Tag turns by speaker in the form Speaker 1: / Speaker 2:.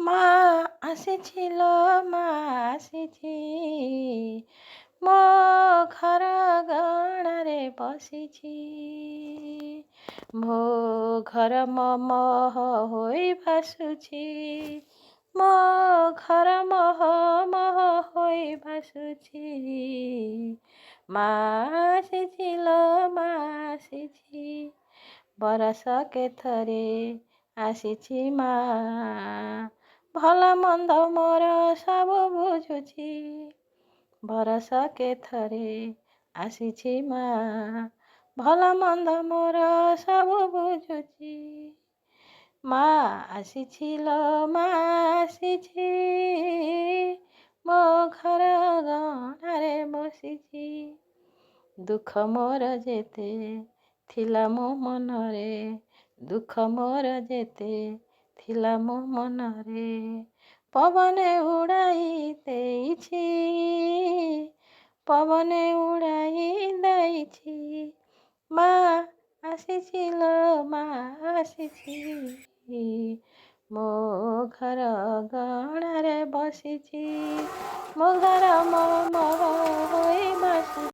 Speaker 1: ମା ଆସିଥିଲ ମା ଆସିଛି ମୋ ଘର ଗଣାରେ ବସିଛି ମୋ ଘର ମହ ହୋଇ ଭାସୁଛି ମୋ ଘର ମହ ହୋଇ ଭାସୁଛି ମା ଆସିଥିଲ ମା ଆସିଛି ବରଷକେ ଥରେ ଆସିଛି ମା ଭଲ ମନ୍ଦ ମୋର ସବୁ ବୁଝୁଛି ବରଷକେ ଥରେ ଆସିଛି ମା ଭଲ ମନ୍ଦ ମୋର ସବୁ ବୁଝୁଛି ମା ଆସିଥିଲ ମା ଆସିଛି ମୋ ଘର ଗଣାରେ ବସିଛି ଦୁଃଖ ମୋର ଯେତେ ଥିଲା ମୋ ମନରେ ଦୁଃଖ ମୋର ଯେତେ ଥିଲା ମୋ ମନରେ ପବନ ଉଡ଼ାଇ ଦେଇଛି ପବନ ଉଡ଼ାଇ ଦେଇଛି ମା ଆସିଥିଲ ମା ଆସିଛି ମୋ ଘର ଗଣାରେ ବସିଛି ମୋ ଘର ମୋ ହୋଇ ଭାସୁଛି